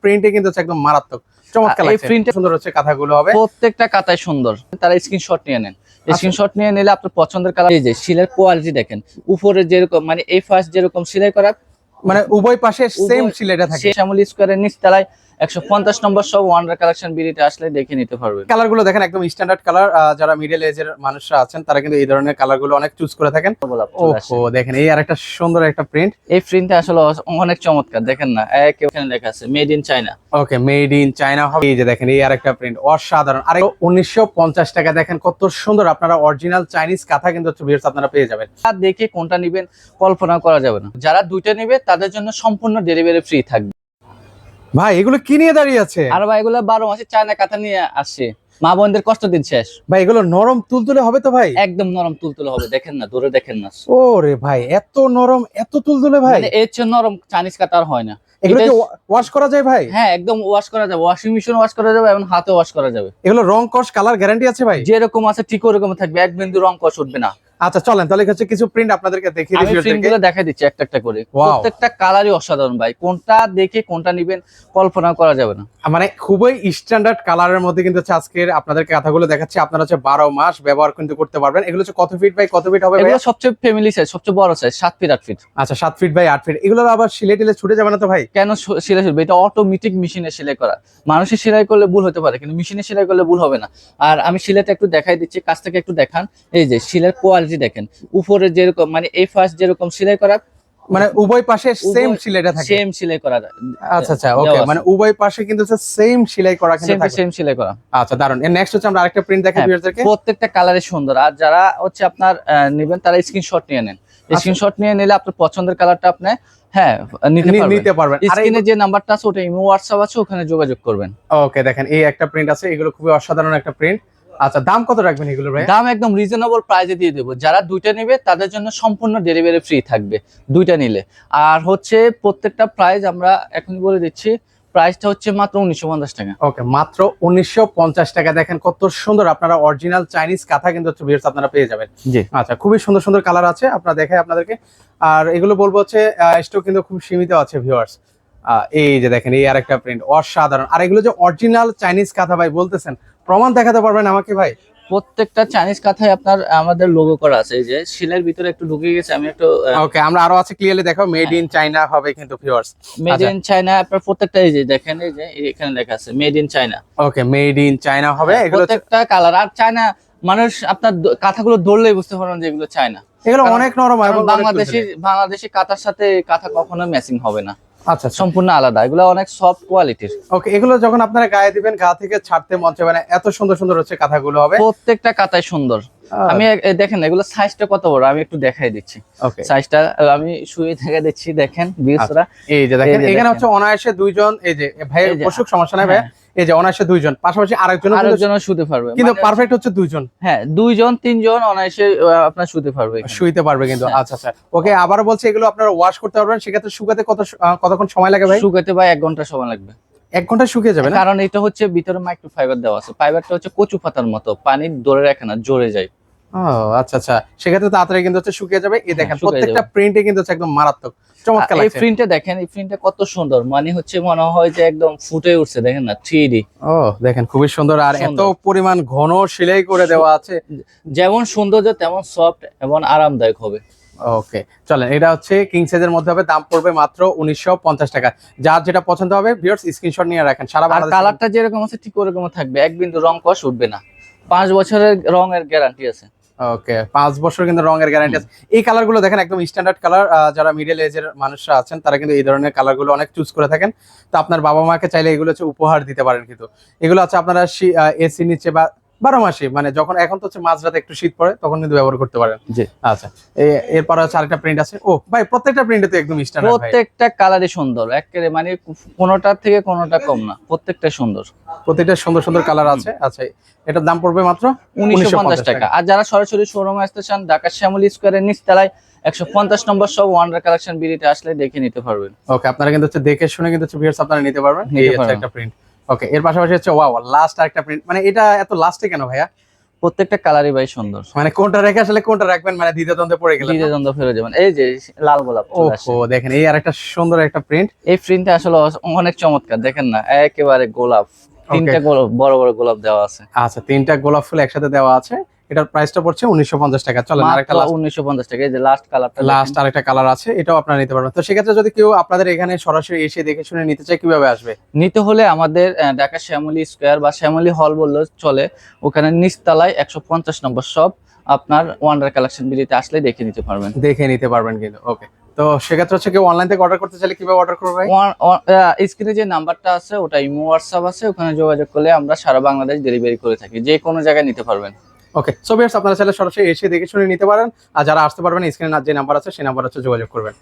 প্রিন্টে কিন্তু হচ্ছে একদম মারাত্মক চমৎকার লাগছে। এই প্রিন্টে সুন্দর হচ্ছে কাঁথাগুলো হবে, প্রত্যেকটা কাতায় সুন্দর। তারা স্ক্রিনশট নিয়ে নেন, স্ক্রিনশট নিয়ে নিলে আপনার পছন্দের কালার। এই যে শিলের কোয়ালিটি দেখেন, উপরে যেরকম মানে এই ফার্স্ট যেরকম সেলাই করা, মানে উভয় পাশে সেম সিলেটা থাকে। শ্যামলী স্কয়ারের নিচতলায় 150 নম্বর সব ওয়ান্ডার কালেকশন বিডিতে আসলে দেখে নিতে পারবেন। কালার গুলো দেখেন একদম স্ট্যান্ডার্ড কালার। যারা মিডল এজের মানুষরা আছেন তারা কিন্তু এই ধরনের কালার গুলো অনেক চুজ করে থাকেন। ওহো দেখেন এই আর একটা সুন্দর একটা প্রিন্ট। এই প্রিন্টটা আসলে অনেক চমৎকার, দেখেন না এখানে লেখা আছে made in China. Okay made in China হবে। এই যে দেখেন এই আর একটা প্রিন্ট অসাধারণ। আর 1950 টাকা দেখেন কত সুন্দর। আপনারা অরিজিনাল চাইনিজ কাঁথা কিন্তু হচ্ছে ভিউয়ার্স আপনারা পেয়ে যাবেন। আর দেখে কোনটা নেবেন কল্পনা করা যাবে না। যারা দুইটা নেবে তাদের জন্য সম্পূর্ণ ডেলিভারি ফ্রি থাকবে। ভাই এগুলো কি নিয়ে দাঁড়িয়ে আছে? আর ভাই এগুলো 12 মাসে চায়না কাঁথা নিয়ে আসছে, মা বোনদের কষ্ট দিন শেষ। ভাই এগুলো নরম তুলতুলে হবে তো ভাই? একদম নরম তুলতুলে হবে, দেখেন না দূরে দেখেন না। ওরে ভাই এত নরম এত তুলতুলে ভাই, মানে এর চেয়ে নরম চাইনিজ কাঁথা আর হয় না। এগুলো কি ওয়াশ করা যায় ভাই? হ্যাঁ একদম ওয়াশ করা যাবে, ওয়াশিং মেশিন ওয়াশ করা যাবে এবং হাতে ওয়াশ করা যাবে। এগুলো রং কস কালার গ্যারান্টি আছে ভাই? যেরকম আছে ঠিক ওরকম থাকবে, এক বিন্দু রং কষ উঠবে না। আচ্ছা চলেন তাহলে হচ্ছে কিছু প্রিন্ট আপনাদেরকে দেখিয়ে আমি প্রিন্টগুলো দেখাই দিচ্ছি একটা একটা করে। প্রত্যেকটা কালারই অসাধারণ ভাই, কোনটা দেখে কোনটা নেবেন কল্পনা করা যাবে না। মানে খুবই স্ট্যান্ডার্ড কালারের মধ্যে কিন্তু হচ্ছে আজকের আপনাদেরকে কাঁথাগুলো দেখাচ্ছি। আপনারা হচ্ছে 12 মাস ব্যবহার কিন্তু করতে পারবেন। এগুলো হচ্ছে কত ফিট বাই কত ফিট হবে ভাই? এগুলো সবচেয়ে ফ্যামিলি সাইজ, সবচেয়ে বড় সাইজ 7 ফিট 8 ফিট। আচ্ছা 7 ফিট বাই 8 ফিট। এগুলো আবার সিলে টিলে ছুটে যাবে না তো ভাই? কেন সেলাই করবে? এটা অটোমেটিক মেশিনে সেলাই করা। মানুষের সেলাই করলে ভুল হতে পারে কিন্তু মেশিনে সেলাই করলে ভুল হবে না। আর আমি সেলাইটা একটু দেখাই দিচ্ছি, কাছ থেকে একটু দেখান। এই যে সেলাইয়ের কোয়ালিটি দেখেন, উপরে যেরকম মানে এই ফার্স্ট যেরকম সেলাই করা, মানে উভয় পাশে সেম সিলাইটা থাকে। সেম সেলাই করা। আচ্ছা আচ্ছা ওকে, মানে উভয় পাশে কিন্তু সেম সেলাই করা কিন্তু থাকে। সেম সেলাই করা। আচ্ছা দারুন। এর নেক্সট হচ্ছে আমরা আরেকটা প্রিন্ট দেখাই ভিউয়ারদেরকে। প্রত্যেকটা কালারে সুন্দর। আর যারা হচ্ছে আপনার নেবেন তারা স্ক্রিনশট নিয়ে নেন। স্ক্রিনশট নিয়ে নিলে আপনার পছন্দের কালারটা আপনি নিতে পারবেন। স্ক্রিনে যে নাম্বারটা আছে ওটা ইমো হোয়াটসঅ্যাপ আছে, ওখানে যোগাযোগ করবেন। ওকে দেখেন এই একটা প্রিন্ট আছে, এগুলো খুবই অসাধারণ একটা প্রিন্ট। আচ্ছা দাম কত রাখবেন এগুলো ভাই? দাম একদম রিজনেবল প্রাইসে দিয়ে দেবো। যারা দুইটা নেবে তাদের জন্য সম্পূর্ণ ডেলিভারি ফ্রি থাকবে দুইটা নিলে। আর হচ্ছে প্রত্যেকটা প্রাইস আমরা এখন বলে দিচ্ছি, প্রাইসটা হচ্ছে মাত্র 1950 টাকা। ওকে মাত্র 1950 টাকা। দেখেন কত সুন্দর। আপনারা অরিজিনাল চাইনিজ কাঁথা কিন্তু হচ্ছে ভিউয়ার্স আপনারা পেয়ে যাবেন। জি আচ্ছা খুবই সুন্দর সুন্দর কালার আছে, আপনারা দেখাই আপনাদেরকে। আর এগুলো বলবো হচ্ছে স্টক কিন্তু খুব সীমিত আছে ভিউয়ার্স। এই যে দেখেন এই আরেকটা প্রিন্ট অসাধারণ। আর এগুলো যে অরিজিনাল চাইনিজ কাঁথা ভাই বলতেছেন, প্রমাণ দেখাতে পারবেন আমাকে ভাই? প্রত্যেকটা চাইনিজ কাঁথায় আপনার আমাদের লোগো করা আছে। এই যে শিলের ভিতরে একটু ঢুকে গেছে, আমি একটু ওকে আমরা আরো আছে ক্লিয়ারলি দেখাও। মেড ইন চায়না হবে কিন্তু ভিউয়ার্স, মেড ইন চায়না। আপনার প্রত্যেকটা এই যে দেখেন, এই যে এখানে লেখা আছে made in China. Okay made in China হবে। এগুলো প্রত্যেকটা কালার। আর চায়না মানুষ আপনার কাঁথাগুলো ধরলেই বুঝতে পারবেন যে এগুলো চায়না। এগুলো অনেক নরম হয়। বাংলাদেশি কাঁথার সাথে কাঁথা কখনো ম্যাচিং হবে না। আচ্ছা সম্পূর্ণ আলাদা, এগুলো অনেক সফট কোয়ালিটির। ওকে এগুলো যখন আপনারা গায়ে দিবেন গা থেকে ছাড়তে মন চাইবে না, এত সুন্দর সুন্দর হচ্ছে কাঁথাগুলো হবে। প্রত্যেকটা কাঁথায় সুন্দর। আমি দেখেন এগুলো সাইজটা কত বড় আমি একটু দেখাই দিচ্ছি। ওকে সাইজটা আমি শুয়ে দেখা দিচ্ছি, দেখেন ভিউয়ার্সরা। এই যে দেখেন এখানে হচ্ছে অনায়াসে দুইজন। এই যে ভাইয়ের অসুখ সমস্যা নাই ভাই, এই যে অনায়াসে দুইজন, পাশাপাশি আরেকজন শুতে পারবে কিন্তু পারফেক্ট হচ্ছে দুইজন। হ্যাঁ দুইজন তিনজন অনায়াসে আপনার শুতে পারবে, শুইতে পারবে কিন্তু। আচ্ছা আচ্ছা ওকে আবার বলছি এগুলো আপনারা ওয়াশ করতে পারবেন। সেক্ষেত্রে শুকাতে কতক্ষণ সময় লাগে ভাই? শুকাতে ভাই 1 ঘন্টা সময় লাগবে। 1 ঘন্টা শুকিয়ে যাবে না? কারণ এটা হচ্ছে ভিতরে মাইক্রো ফাইবার দেওয়া আছে। ফাইবারটা হচ্ছে কচু পাতার মতো, পানি ধরে রাখে না, জড়ে যায়। ও আচ্ছা আচ্ছা, সেক্ষেত্রে তাড়াতাড়ি কিন্তু হচ্ছে শুকিয়ে যাবে। এই দেখেন প্রত্যেকটা প্রিন্টে কিন্তু হচ্ছে একদম মারাত্মক চমৎকার লাগছে। এই প্রিন্টটা দেখেন, এই প্রিন্টটা কত সুন্দর, মানে হচ্ছে মনে হয় যে একদম ফুটে উঠছে, দেখেন না 3D। ও দেখেন খুবই সুন্দর। আর এত পরিমাণ ঘন সেলাই করে দেওয়া আছে, যেমন সৌন্দর্য তেমন সফট এবং আরামদায়ক হবে। ওকে চলেন এটা হচ্ছে কিং সাইজের মধ্যে হবে। দাম পড়বে মাত্র 1950 টাকা। যার যেটা পছন্দ হবে ভিউয়ার্স স্ক্রিনশট নিয়ে রাখেন। সারা বাংলাদেশ কালারটা যেরকম আছে ঠিক ওরকম থাকবে, এক বিন্দু রং কষ উঠবে না। 5 বছরের রঙের গ্যারান্টি আছে। ওকে 5 বছর কিন্তু রঙের গ্যারান্টি আছে। এই কালারগুলো দেখেন একদম স্ট্যান্ডার্ড কালার। যারা মিডল এজের মানুষরা আছেন তারা কিন্তু এই ধরনের কালারগুলো অনেক চুজ করে থাকেন। তো আপনার বাবা মাকে চাইলে এগুলো হচ্ছে উপহার দিতে পারেন কিন্তু। এগুলো আছে আপনারা এসি নিচে বা 12 মাসে, মানে যখন এখন তো হচ্ছে মাঝরাতে একটু শীত পড়ে তখন কিন্তু ব্যবহার করতে পারেন। জি আচ্ছা এরপর হচ্ছে আরেকটা প্রিন্ট আছে। ও ভাই প্রত্যেকটা প্রিন্টে তো একদম স্ট্যান্ডার্ড ভাই। প্রত্যেকটা কালারই সুন্দর একেবারে, মানে কোনোটা থেকে কোনোটা কম না, প্রত্যেকটা সুন্দর। প্রত্যেকটা সুন্দর সুন্দর কালার আছে। আচ্ছা এটার দাম পড়বে মাত্র 1950 টাকা। আর যারা সরাসরি শোরুমে আসতে চান, ঢাকা শ্যামলী স্কয়ারের নিচতলায় 150 নম্বর সব ওয়ান্ডার কালেকশন বিডিতে আসলে দেখে নিতে পারবেন। ওকে আপনারা কিন্তু হচ্ছে দেখে শুনে কিন্তু হচ্ছে ভিউয়ার্স আপনারা নিতে পারবেন। এই হচ্ছে একটা প্রিন্ট। ওকে এর পাশাপাশি হচ্ছে ওয়াও লাস্ট আরেকটা প্রিন্ট। মানে এটা এত লাস্টে কেন ভাইয়া? প্রত্যেকটা কালারই ভাই সুন্দর। মানে কোনটা রেখে আসলে কোনটা রাখবেন, মানে দ্বিধাদ্বন্দ্বে পড়ে গেলেন না? দ্বিতীয় ফেরত যাবেন। এই যে লাল গোলাপ চলে আসে। ওহো, দেখেন এই আরেকটা সুন্দর একটা প্রিন্ট। এই প্রিন্টটা আসলে অনেক চমৎকার, দেখেন না একেবারে গোলাপ, তিনটা বড় বড় গোলাপ দেওয়া আছে। আচ্ছা, তিনটা গোলাপ ফুল একসাথে দেওয়া আছে। এটার প্রাইসটা পড়ছে 1950 টাকা। চলেন আরেকটা মাত্র 1950 টাকা। এই যে লাস্ট কালারটা, লাস্ট আরেকটা কালার আছে, এটাও আপনারা নিতে পারবেন। তো সেক্ষেত্রে যদি কেউ আপনাদের এখানে সরাসরি এসে দেখে শুনে নিতে চায়, কিভাবে আসবে? নিতে হলে আমাদের ঢাকা শ্যামলী স্কয়ার বা শ্যামলী হল বললেও চলে, ওখানে নিচতলায় 150 নম্বর শপ, আপনার ওয়ান্ডার কালেকশন বিডিতে আসলে দেখে নিতে পারবেন। দেখে নিতে পারবেন কিন্তু। ওকে, তো সেক্ষেত্রে হচ্ছে কেউ অনলাইন থেকে অর্ডার করতে চাইলে কিভাবে অর্ডার করবে ভাই? স্ক্রিনে যে নাম্বারটা আছে ওটা ইমো হোয়াটসঅ্যাপ আছে, ওখানে যোগাযোগ করলে আমরা সারা বাংলাদেশ ডেলিভারি করে থাকি, যে কোনো জায়গায় নিতে পারবেন। ওকে, সো ভিউয়ার্স আপনারা চাইলে সরাসরি এসে দেখে শুনে নিতে পারেন। আর যারা আসতে পারবেন, স্ক্রিনে যে নাম্বার আছে সেই নাম্বার হচ্ছে যোগাযোগ করবেন।